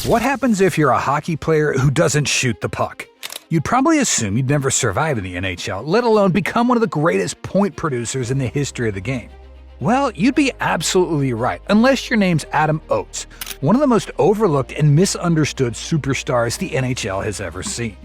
What happens if you're a hockey player who doesn't shoot the puck? You'd probably assume you'd never survive in the NHL, let alone become one of the greatest point producers in the history of the game. Well, you'd be absolutely right, unless your name's Adam Oates, one of the most overlooked and misunderstood superstars the NHL has ever seen.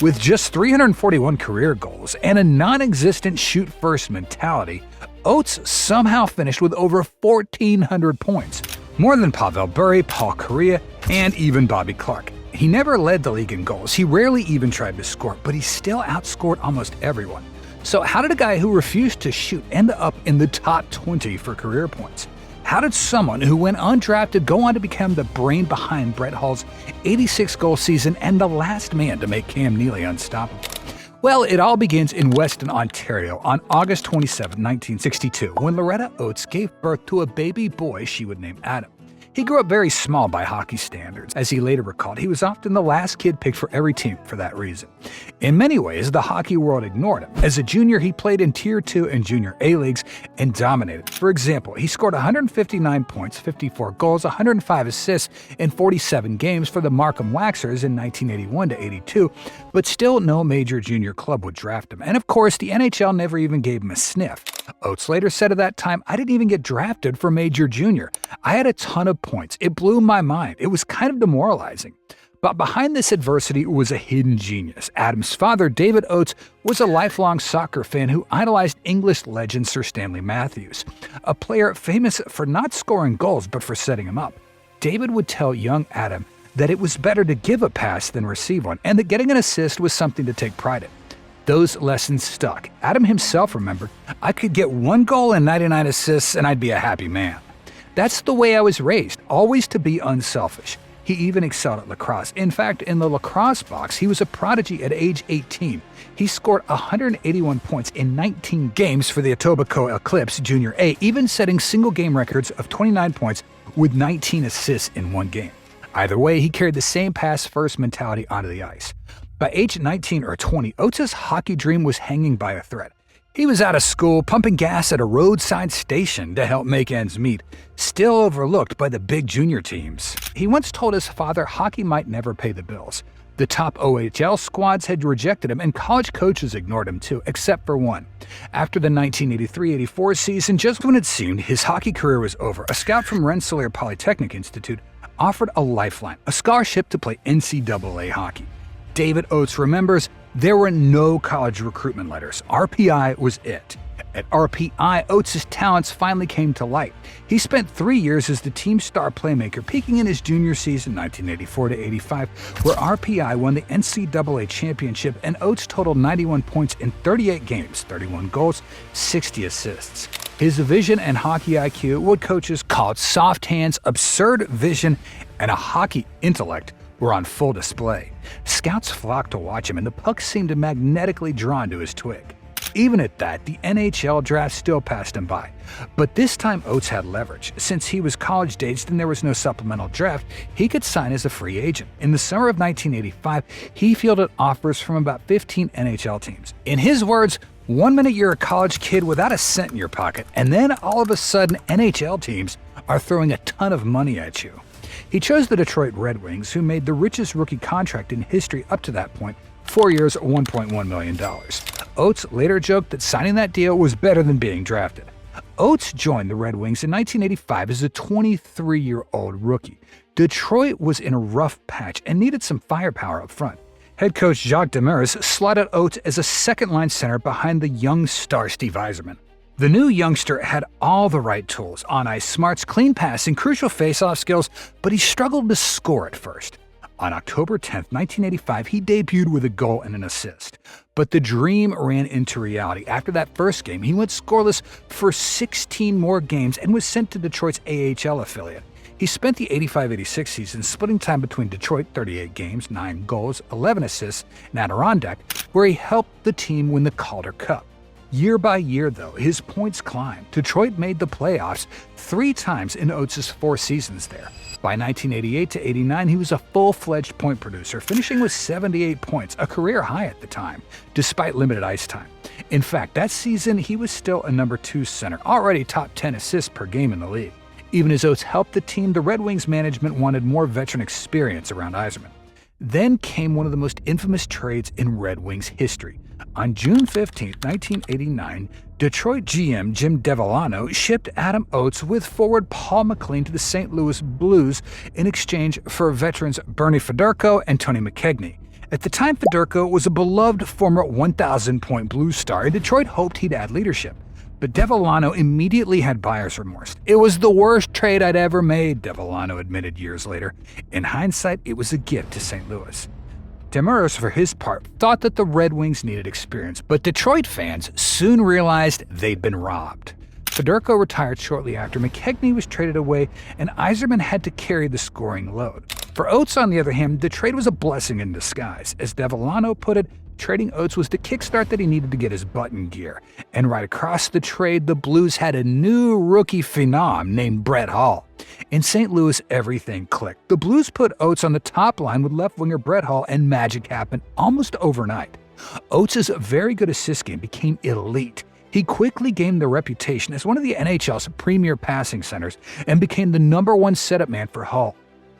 With just 341 career goals and a non-existent shoot-first mentality, Oates somehow finished with over 1,400 points, more than Pavel Bure, Paul Kariya, and even Bobby Clarke. He never led the league in goals, he rarely even tried to score, but he still outscored almost everyone. So how did a guy who refused to shoot end up in the top 20 for career points? How did someone who went undrafted go on to become the brain behind Brett Hull's 86-goal season and the last man to make Cam Neely unstoppable? Well, it all begins in Weston, Ontario on August 27, 1962, when Loretta Oates gave birth to a baby boy she would name Adam. He grew up very small by hockey standards. As he later recalled, he was often the last kid picked for every team for that reason. In many ways, the hockey world ignored him. As a junior, he played in Tier 2 and Junior A leagues and dominated. For example, he scored 159 points, 54 goals, 105 assists in 47 games for the Markham Waxers in 1981-82, but still no major junior club would draft him. And of course, the NHL never even gave him a sniff. Oates later said at that time, "I didn't even get drafted for Major Junior. I had a ton of points. It blew my mind. It was kind of demoralizing." But behind this adversity was a hidden genius. Adam's father, David Oates, was a lifelong soccer fan who idolized English legend Sir Stanley Matthews, a player famous for not scoring goals but for setting him up. David would tell young Adam that it was better to give a pass than receive one, and that getting an assist was something to take pride in. Those lessons stuck. Adam himself remembered, "I could get 1 goal and 99 assists and I'd be a happy man." That's the way I was raised, always to be unselfish. He even excelled at lacrosse. In fact, in the lacrosse box, he was a prodigy at age 18. He scored 181 points in 19 games for the Etobicoke Eclipse Junior A, even setting single-game records of 29 points with 19 assists in one game. Either way, he carried the same pass-first mentality onto the ice. By age 19 or 20, Oates' hockey dream was hanging by a thread. He was out of school, pumping gas at a roadside station to help make ends meet, still overlooked by the big junior teams. He once told his father hockey might never pay the bills. The top OHL squads had rejected him, and college coaches ignored him too, except for one. After the 1983-84 season, just when it seemed his hockey career was over, a scout from Rensselaer Polytechnic Institute offered a lifeline, a scholarship to play NCAA hockey. David Oates remembers, there were no college recruitment letters. RPI was it. At RPI, Oates' talents finally came to light. He spent 3 years as the team star playmaker, peaking in his junior season 1984-85, where RPI won the NCAA championship, and Oates totaled 91 points in 38 games, 31 goals, 60 assists. His vision and hockey IQ, what coaches called soft hands, absurd vision, and a hockey intellect, were on full display. Scouts flocked to watch him, and the puck seemed magnetically drawn to his twig. Even at that, the NHL draft still passed him by. But this time Oates had leverage. Since he was college-aged and there was no supplemental draft, he could sign as a free agent. In the summer of 1985, he fielded offers from about 15 NHL teams. In his words, "1 minute you're a college kid without a cent in your pocket, and then all of a sudden NHL teams are throwing a ton of money at you." He chose the Detroit Red Wings, who made the richest rookie contract in history up to that point, 4 years, $1.1 million. Oates later joked that signing that deal was better than being drafted. Oates joined the Red Wings in 1985 as a 23-year-old rookie. Detroit was in a rough patch and needed some firepower up front. Head coach Jacques Demers slotted Oates as a second-line center behind the young star Steve Yzerman. The new youngster had all the right tools, on-ice smarts, clean passing, crucial face-off skills, but he struggled to score at first. On October 10, 1985, he debuted with a goal and an assist. But the dream ran into reality. After that first game, he went scoreless for 16 more games and was sent to Detroit's AHL affiliate. He spent the 85-86 season splitting time between Detroit, 38 games, 9 goals, 11 assists, and Adirondack, where he helped the team win the Calder Cup. Year by year, though, his points climbed. Detroit made the playoffs 3 times in Oates' 4 seasons there. By 1988-89, he was a full-fledged point producer, finishing with 78 points, a career high at the time, despite limited ice time. In fact, that season, he was still a number 2 center, already top 10 assists per game in the league. Even as Oates helped the team, the Red Wings management wanted more veteran experience around Yzerman. Then came one of the most infamous trades in Red Wings history. On June 15, 1989, Detroit GM Jim Devellano shipped Adam Oates with forward Paul McLean to the St. Louis Blues in exchange for veterans Bernie Federko and Tony McKegney. At the time, Federko was a beloved former 1,000-point Blues star, and Detroit hoped he'd add leadership. But Devellano immediately had buyer's remorse. "It was the worst trade I'd ever made," Devellano admitted years later. In hindsight, it was a gift to St. Louis. Demers, for his part, thought that the Red Wings needed experience, but Detroit fans soon realized they'd been robbed. Federko retired shortly after, McKegney was traded away, and Yzerman had to carry the scoring load. For Oates, on the other hand, the trade was a blessing in disguise. As Devellano put it, trading Oates was the kickstart that he needed to get his butt in gear. And right across the trade, the Blues had a new rookie phenom named Brett Hull. In St. Louis, everything clicked. The Blues put Oates on the top line with left winger Brett Hull, and magic happened almost overnight. Oates' very good assist game became elite. He quickly gained the reputation as one of the NHL's premier passing centers and became the #1 setup man for Hull.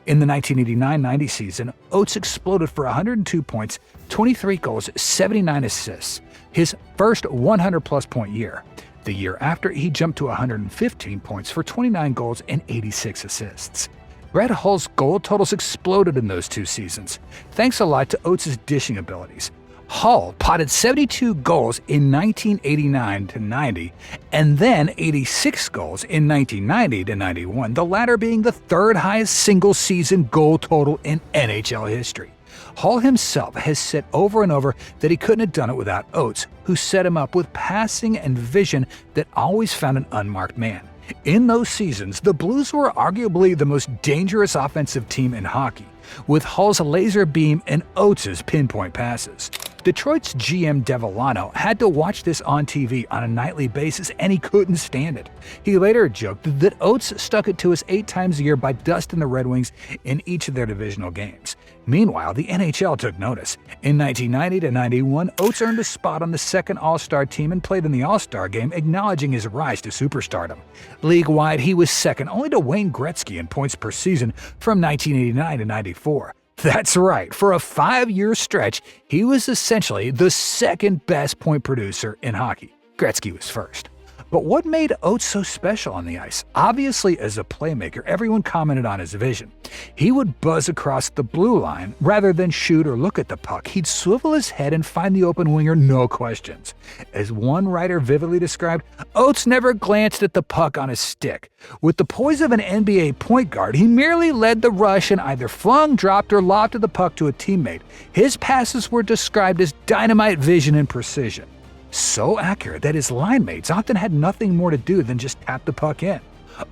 In the 1989-90 season, Oates exploded for 102 points, 23 goals, 79 assists, his first 100-plus point year. The year after, he jumped to 115 points for 29 goals and 86 assists. Brett Hull's goal totals exploded in those 2 seasons, thanks a lot to Oates' dishing abilities. Hull potted 72 goals in 1989-90, and then 86 goals in 1990-91, the latter being the 3rd highest single-season goal total in NHL history. Hull himself has said over and over that he couldn't have done it without Oates, who set him up with passing and vision that always found an unmarked man. In those seasons, the Blues were arguably the most dangerous offensive team in hockey, with Hull's laser beam and Oates' pinpoint passes. Detroit's GM Devellano had to watch this on TV on a nightly basis, and he couldn't stand it. He later joked that Oates stuck it to us 8 times a year by dusting the Red Wings in each of their divisional games. Meanwhile, the NHL took notice. In 1990-91, Oates earned a spot on the 2nd All-Star team and played in the All-Star game, acknowledging his rise to superstardom. League-wide, he was second only to Wayne Gretzky in points per season from 1989-94. That's right, for a 5-year stretch, he was essentially the second best point producer in hockey. Gretzky was first. But what made Oates so special on the ice? Obviously, as a playmaker, everyone commented on his vision. He would buzz across the blue line rather than shoot or look at the puck. He'd swivel his head and find the open winger, no questions. As one writer vividly described, Oates never glanced at the puck on his stick. With the poise of an NBA point guard, he merely led the rush and either flung, dropped, or lofted the puck to a teammate. His passes were described as dynamite vision and precision. So accurate that his line mates often had nothing more to do than just tap the puck in.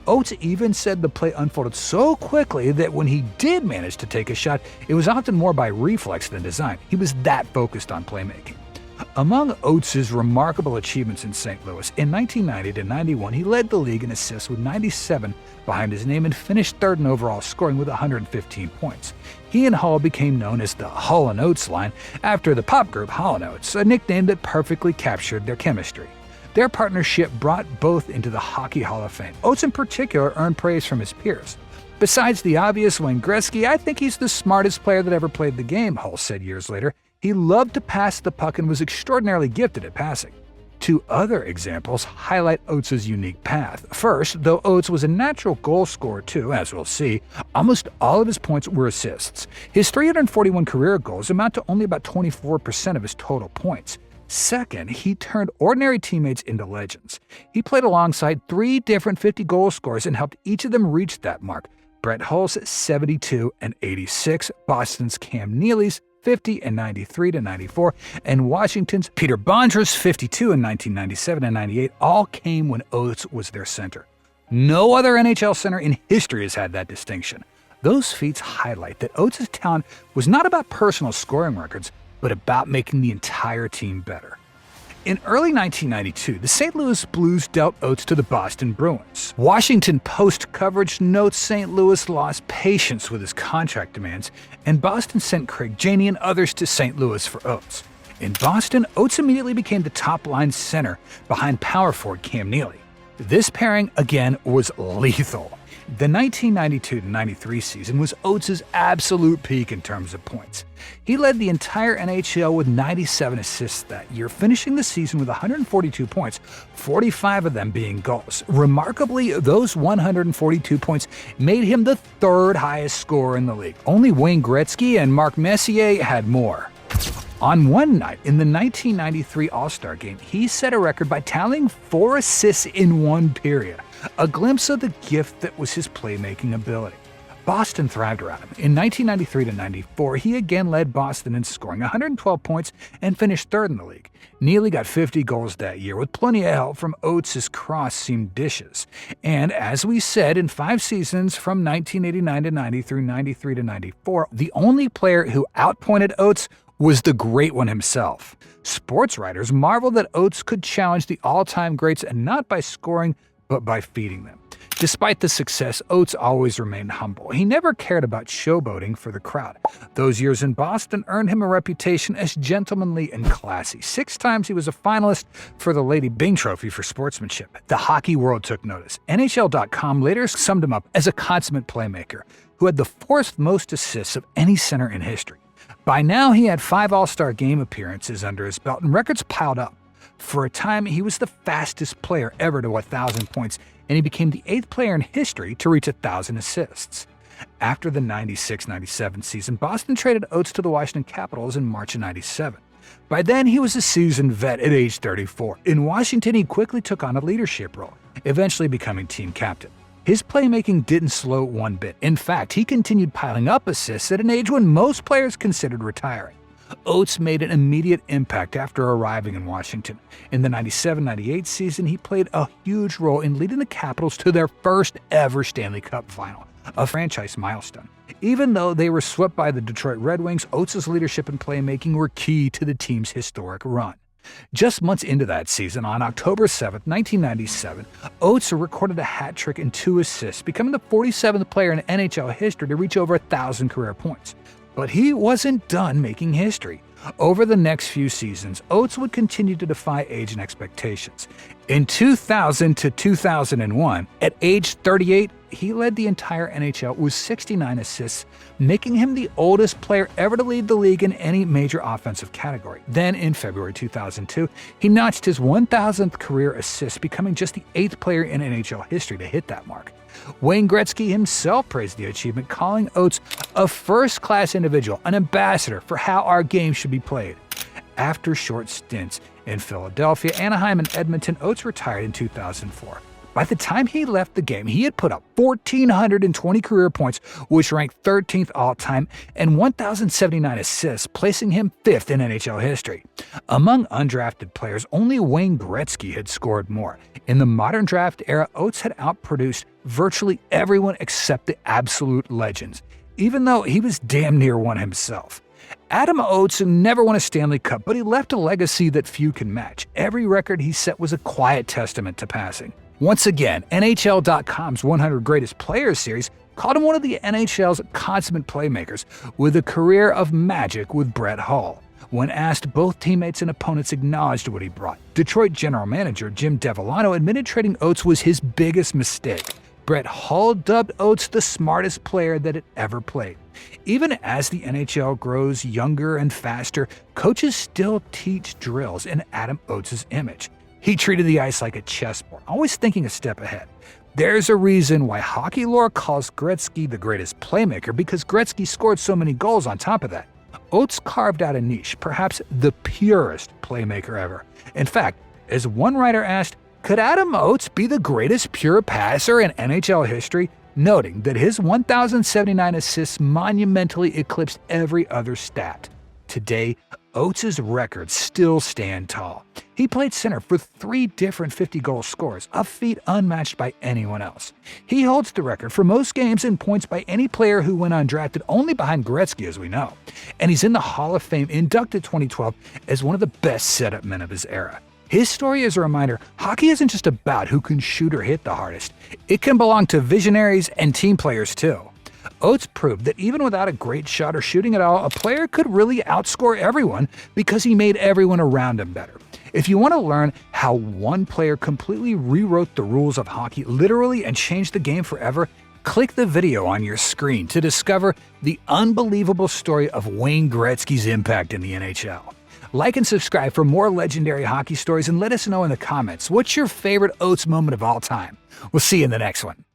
Oates even said the play unfolded so quickly that when he did manage to take a shot, it was often more by reflex than design. He was that focused on playmaking. Among Oates' remarkable achievements in St. Louis, in 1990-91, he led the league in assists with 97 behind his name and finished 3rd in overall scoring with 115 points. He and Hull became known as the Hull and Oates line after the pop group Hall & Oates, a nickname that perfectly captured their chemistry. Their partnership brought both into the Hockey Hall of Fame. Oates in particular earned praise from his peers. "Besides the obvious Wayne Gretzky, I think he's the smartest player that ever played the game," Hull said years later. He loved to pass the puck and was extraordinarily gifted at passing. 2 other examples highlight Oates' unique path. First, though Oates was a natural goal scorer too, as we'll see, almost all of his points were assists. His 341 career goals amount to only about 24% of his total points. Second, he turned ordinary teammates into legends. He played alongside 3 different 50-goal scorers and helped each of them reach that mark. Brett Hull's 72 and 86, Boston's Cam Neely's 50 and 93-94, and Washington's Peter Bondra's 52 in 1997 and 98 all came when Oates was their center. No other NHL center in history has had that distinction. Those feats highlight that Oates' talent was not about personal scoring records, but about making the entire team better. In early 1992, the St. Louis Blues dealt Oates to the Boston Bruins. Washington Post coverage notes St. Louis lost patience with his contract demands, and Boston sent Craig Janey and others to St. Louis for Oates. In Boston, Oates immediately became the top-line center behind power forward Cam Neely. This pairing, again, was lethal. The 1992-93 season was Oates' absolute peak in terms of points. He led the entire NHL with 97 assists that year, finishing the season with 142 points, 45 of them being goals. Remarkably, those 142 points made him the third highest scorer in the league. Only Wayne Gretzky and Mark Messier had more. On one night in the 1993 All-Star Game, he set a record by tallying 4 assists in one period, a glimpse of the gift that was his playmaking ability. Boston thrived around him. In 1993-94, he again led Boston in scoring 112 points and finished third in the league. Neely got 50 goals that year with plenty of help from Oates' cross-seam dishes. And as we said, in 5 seasons from 1989-90 through 93-94, the only player who outpointed Oates was the great one himself. Sports writers marveled that Oates could challenge the all-time greats, and not by scoring, but by feeding them. Despite the success, Oates always remained humble. He never cared about showboating for the crowd. Those years in Boston earned him a reputation as gentlemanly and classy. 6 times he was a finalist for the Lady Byng Trophy for sportsmanship. The hockey world took notice. NHL.com later summed him up as a consummate playmaker who had the 4th most assists of any center in history. By now, he had 5 All-Star Game appearances under his belt, and records piled up. For a time, he was the fastest player ever to 1,000 points, and he became the 8th player in history to reach 1,000 assists. After the 96-97 season, Boston traded Oates to the Washington Capitals in March of '97. By then, he was a seasoned vet at age 34. In Washington, he quickly took on a leadership role, eventually becoming team captain. His playmaking didn't slow one bit. In fact, he continued piling up assists at an age when most players considered retiring. Oates made an immediate impact after arriving in Washington. In the 97-98 season, he played a huge role in leading the Capitals to their first ever Stanley Cup final, a franchise milestone. Even though they were swept by the Detroit Red Wings, Oates' leadership and playmaking were key to the team's historic run. Just months into that season, on October 7, 1997, Oates recorded a hat trick and 2 assists, becoming the 47th player in NHL history to reach over 1,000 career points. But he wasn't done making history. Over the next few seasons, Oates would continue to defy age and expectations. In 2000 to 2001, at age 38, he led the entire NHL with 69 assists, making him the oldest player ever to lead the league in any major offensive category. Then, in February 2002, he notched his 1,000th career assist, becoming just the 8th player in NHL history to hit that mark. Wayne Gretzky himself praised the achievement, calling Oates a first-class individual, an ambassador for how our game should be played. After short stints in Philadelphia, Anaheim, and Edmonton, Oates retired in 2004. By the time he left the game, he had put up 1,420 career points, which ranked 13th all-time, and 1,079 assists, placing him 5th in NHL history. Among undrafted players, only Wayne Gretzky had scored more. In the modern draft era, Oates had outproduced virtually everyone except the absolute legends, even though he was damn near one himself. Adam Oates never won a Stanley Cup, but he left a legacy that few can match. Every record he set was a quiet testament to passing. Once again, NHL.com's 100 Greatest Players series called him one of the NHL's consummate playmakers, with a career of magic with Brett Hull. When asked, both teammates and opponents acknowledged what he brought. Detroit general manager Jim Devellano admitted trading Oates was his biggest mistake. Brett Hull dubbed Oates the smartest player that had ever played. Even as the NHL grows younger and faster, coaches still teach drills in Adam Oates' image. He treated the ice like a chessboard, always thinking a step ahead. There's a reason why hockey lore calls Gretzky the greatest playmaker, because Gretzky scored so many goals on top of that. Oates carved out a niche, perhaps the purest playmaker ever. In fact, as one writer asked, could Adam Oates be the greatest pure passer in NHL history? Noting that his 1,079 assists monumentally eclipsed every other stat. Today, Oates' records still stand tall. He played center for 3 different 50-goal scores, a feat unmatched by anyone else. He holds the record for most games and points by any player who went undrafted, only behind Gretzky as we know. And he's in the Hall of Fame, inducted 2012 as one of the best setup men of his era. His story is a reminder, hockey isn't just about who can shoot or hit the hardest. It can belong to visionaries and team players too. Oates proved that even without a great shot or shooting at all, a player could really outscore everyone because he made everyone around him better. If you want to learn how one player completely rewrote the rules of hockey literally and changed the game forever, Click the video on your screen to discover the unbelievable story of Wayne Gretzky's impact in the NHL. Like and subscribe for more legendary hockey stories, and let us know in the comments what's your favorite Oates moment of all time. We'll see you in the next one.